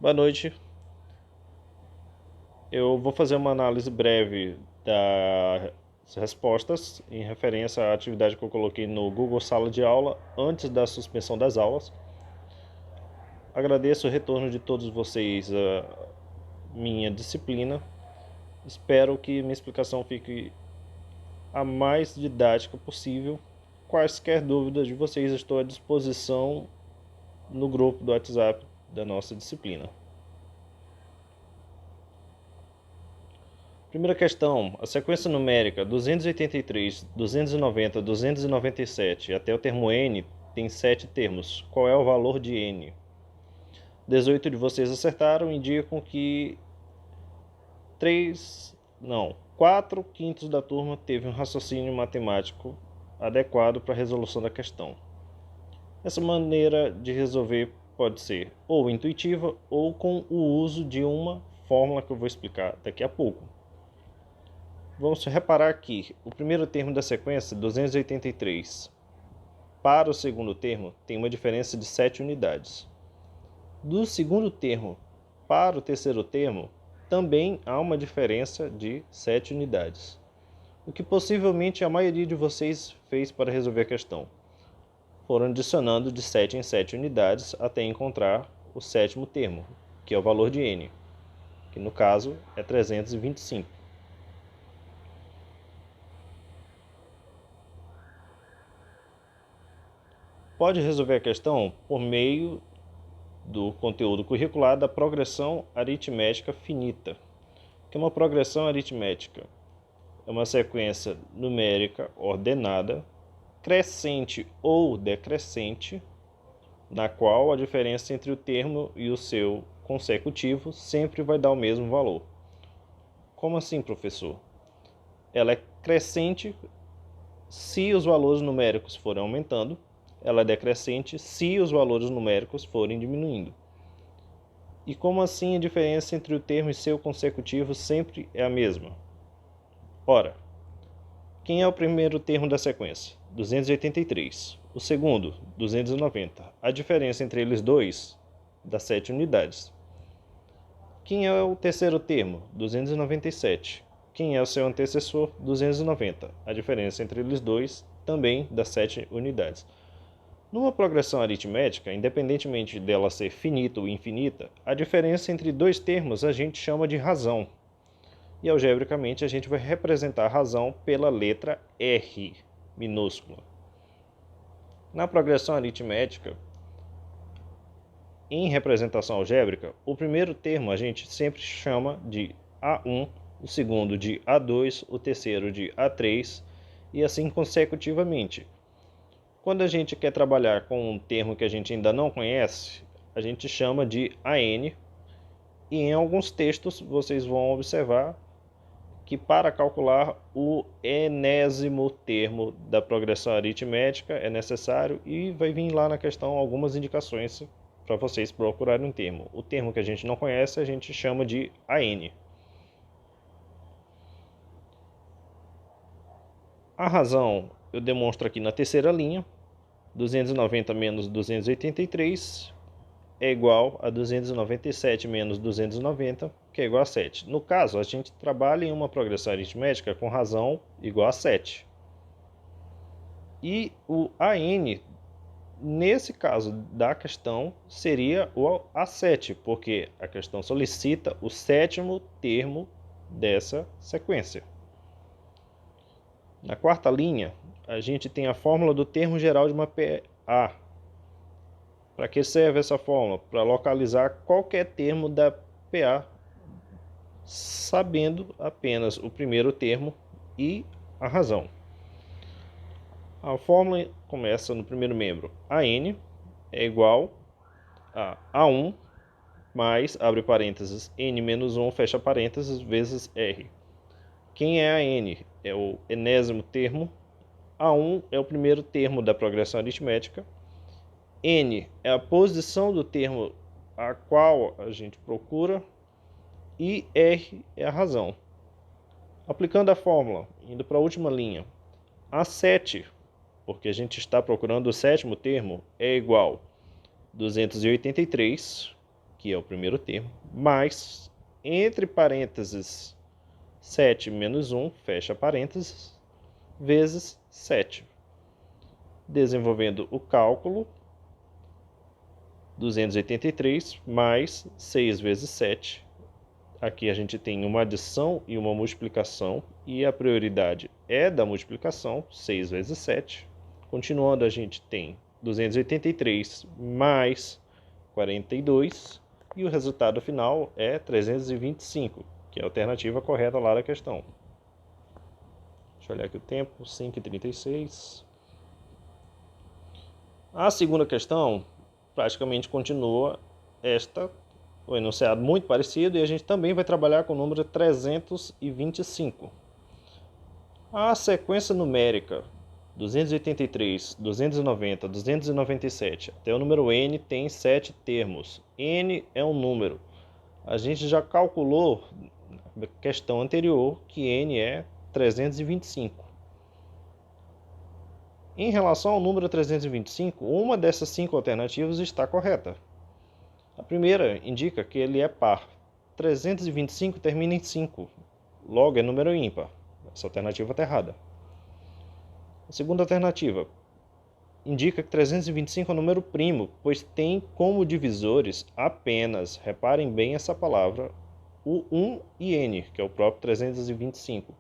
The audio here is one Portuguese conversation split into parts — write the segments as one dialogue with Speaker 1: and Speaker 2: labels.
Speaker 1: Boa noite. Eu vou fazer uma análise breve das respostas em referência à atividade que eu coloquei no Google Sala de Aula antes da suspensão das aulas. Agradeço o retorno de todos vocês à minha disciplina. Espero que minha explicação fique a mais didática possível. Quaisquer dúvidas de vocês, estou à disposição no grupo do WhatsApp da nossa disciplina. Primeira questão, a sequência numérica 283, 290, 297 até o termo n tem 7 termos. Qual é o valor de n? 18 de vocês acertaram, indicam que 4 quintos da turma teve um raciocínio matemático adequado para a resolução da questão. Essa maneira de resolver pode ser ou intuitiva ou com o uso de uma fórmula que eu vou explicar daqui a pouco. Vamos reparar que o primeiro termo da sequência, 283, para o segundo termo tem uma diferença de 7 unidades. Do segundo termo para o terceiro termo, também há uma diferença de 7 unidades. O que possivelmente a maioria de vocês fez para resolver a questão. Foram adicionando de 7 em 7 unidades até encontrar o sétimo termo, que é o valor de n, que no caso é 325. Pode resolver a questão por meio do conteúdo curricular da progressão aritmética finita. O que é uma progressão aritmética? É uma sequência numérica ordenada, crescente ou decrescente, na qual a diferença entre o termo e o seu consecutivo sempre vai dar o mesmo valor. Como assim, professor? Ela é crescente se os valores numéricos forem aumentando, ela é decrescente se os valores numéricos forem diminuindo. E como assim a diferença entre o termo e seu consecutivo sempre é a mesma? Ora, quem é o primeiro termo da sequência? 283. O segundo, 290. A diferença entre eles dois dá 7 unidades. Quem é o terceiro termo? 297. Quem é o seu antecessor? 290. A diferença entre eles dois também dá 7 unidades. Numa progressão aritmética, independentemente dela ser finita ou infinita, a diferença entre dois termos a gente chama de razão. E algebricamente a gente vai representar a razão pela letra R minúscula. Na progressão aritmética, em representação algébrica, o primeiro termo a gente sempre chama de A1, o segundo de A2, o terceiro de A3 e assim consecutivamente. Quando a gente quer trabalhar com um termo que a gente ainda não conhece, a gente chama de AN, e em alguns textos vocês vão observar que para calcular o enésimo termo da progressão aritmética é necessário, e vai vir lá na questão algumas indicações para vocês procurarem um termo. O termo que a gente não conhece a gente chama de AN. A razão eu demonstro aqui na terceira linha. 290 menos 283 é igual a 297 menos 290, que é igual a 7. No caso, a gente trabalha em uma progressão aritmética com razão igual a 7. E o AN, nesse caso da questão, seria o A7, porque a questão solicita o sétimo termo dessa sequência. Na quarta linha, a gente tem a fórmula do termo geral de uma PA. Para que serve essa fórmula? Para localizar qualquer termo da PA, sabendo apenas o primeiro termo e a razão. A fórmula começa no primeiro membro. AN é igual a A1 mais, abre parênteses, N menos 1, fecha parênteses, vezes R. Quem é a N? É o enésimo termo. A1 é o primeiro termo da progressão aritmética. N é a posição do termo a qual a gente procura. E R é a razão. Aplicando a fórmula, indo para a última linha, A7, porque a gente está procurando o sétimo termo, é igual a 283 que é o primeiro termo, mais, entre parênteses, 7 menos 1, fecha parênteses, vezes 7. Desenvolvendo o cálculo, 283 mais 6 vezes 7. Aqui a gente tem uma adição e uma multiplicação, e a prioridade é da multiplicação, 6 vezes 7. Continuando, a gente tem 283 mais 42, e o resultado final é 325, que é a alternativa correta lá da questão. Deixa eu olhar aqui o tempo, 5h36. A segunda questão praticamente continua o enunciado muito parecido, e a gente também vai trabalhar com o número 325. A sequência numérica 283, 290, 297 até o número n tem 7 termos. N é um número. A gente já calculou na questão anterior que n é 325. Em relação ao número 325, uma dessas 5 alternativas está correta. A primeira indica que ele é par. 325 termina em 5, logo é número ímpar. Essa alternativa está errada. A segunda alternativa indica que 325 é um número primo, pois tem como divisores apenas, reparem bem essa palavra, o 1 e n, que é o próprio 325.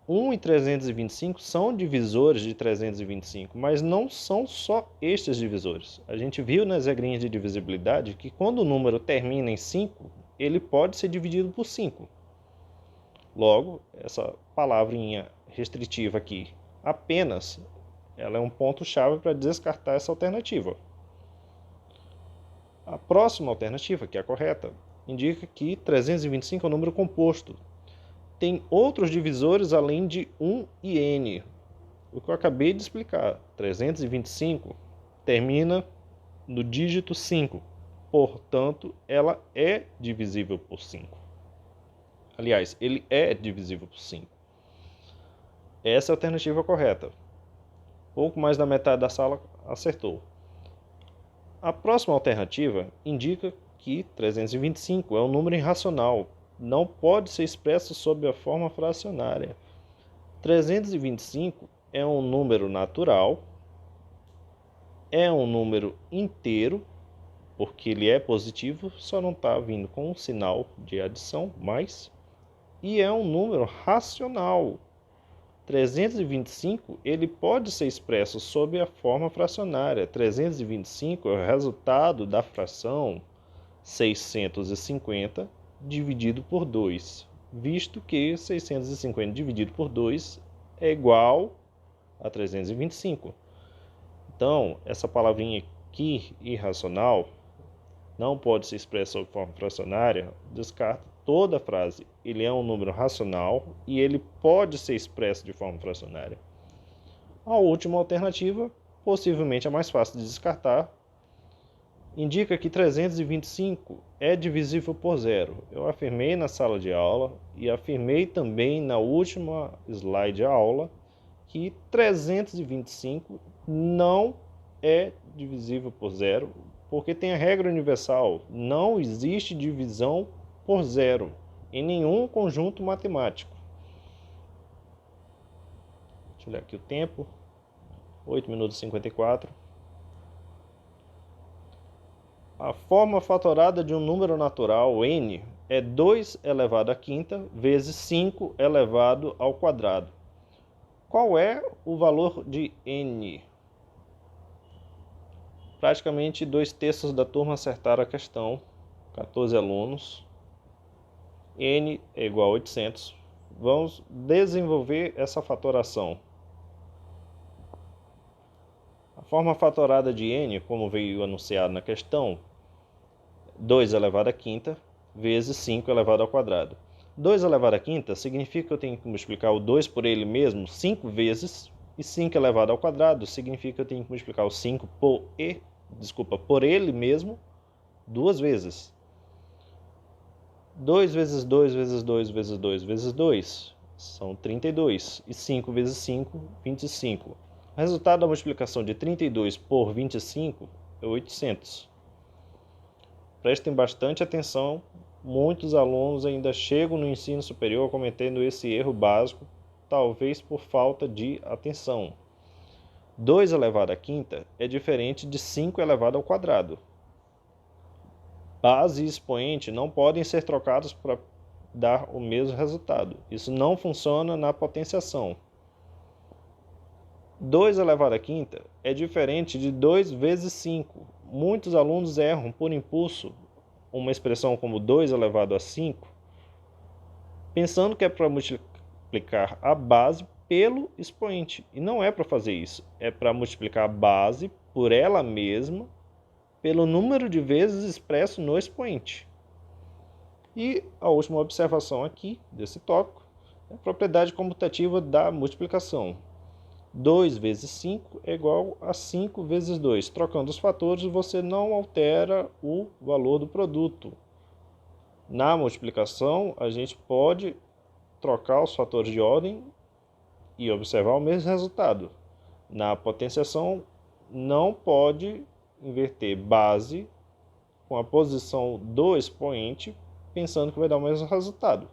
Speaker 1: 1 e 325 são divisores de 325, mas não são só estes divisores. A gente viu nas regrinhas de divisibilidade que quando o número termina em 5, ele pode ser dividido por 5. Logo, essa palavrinha restritiva aqui, apenas, ela é um ponto-chave para descartar essa alternativa. A próxima alternativa, que é a correta, indica que 325 é um número composto. Tem outros divisores além de 1 e n. O que eu acabei de explicar, 325 termina no dígito 5. Portanto, ela é divisível por 5. Aliás, ele é divisível por 5. Essa é a alternativa correta. Pouco mais da metade da sala acertou. A próxima alternativa indica que 325 é um número irracional. Não pode ser expresso sob a forma fracionária. 325 é um número natural, é um número inteiro, porque ele é positivo, só não está vindo com um sinal de adição, mais, e é um número racional. 325 ele pode ser expresso sob a forma fracionária. 325 é o resultado da fração 650 dividido por 2, visto que 650 dividido por 2 é igual a 325. Então, essa palavrinha aqui, irracional, não pode ser expressa sob forma fracionária, descarta toda a frase. Ele é um número racional e ele pode ser expresso de forma fracionária. A última alternativa, possivelmente a mais fácil de descartar, indica que 325 é divisível por zero. Eu afirmei na sala de aula e afirmei também na última slide de aula que 325 não é divisível por zero, porque tem a regra universal, não existe divisão por zero em nenhum conjunto matemático. Deixa eu olhar aqui o tempo, 8 minutos e 54. A forma fatorada de um número natural, n, é 2 elevado à quinta vezes 5 elevado ao quadrado. Qual é o valor de n? Praticamente 2/3 da turma acertaram a questão, 14 alunos. N é igual a 800. Vamos desenvolver essa fatoração. A forma fatorada de n, como veio anunciado na questão, 2 elevado à quinta vezes 5 elevado ao quadrado. 2 elevado à quinta significa que eu tenho que multiplicar o 2 por ele mesmo 5 vezes, e 5 elevado ao quadrado significa que eu tenho que multiplicar o 5 por ele mesmo 2 vezes. 2 vezes 2 vezes 2 vezes 2 vezes 2 são 32, e 5 vezes 5, 25. O resultado da multiplicação de 32 por 25 é 800. Prestem bastante atenção, muitos alunos ainda chegam no ensino superior cometendo esse erro básico, talvez por falta de atenção. 2 elevado à quinta é diferente de 5 elevado ao quadrado. Base e expoente não podem ser trocados para dar o mesmo resultado. Isso não funciona na potenciação. 2 elevado à quinta é diferente de 2 vezes 5. Muitos alunos erram por impulso uma expressão como 2 elevado a 5, pensando que é para multiplicar a base pelo expoente. E não é para fazer isso. É para multiplicar a base por ela mesma pelo número de vezes expresso no expoente. E a última observação aqui desse tópico é a propriedade comutativa da multiplicação. 2 vezes 5 é igual a 5 vezes 2. Trocando os fatores, você não altera o valor do produto. Na multiplicação, a gente pode trocar os fatores de ordem e observar o mesmo resultado. Na potenciação, não pode inverter base com a posição do expoente, pensando que vai dar o mesmo resultado.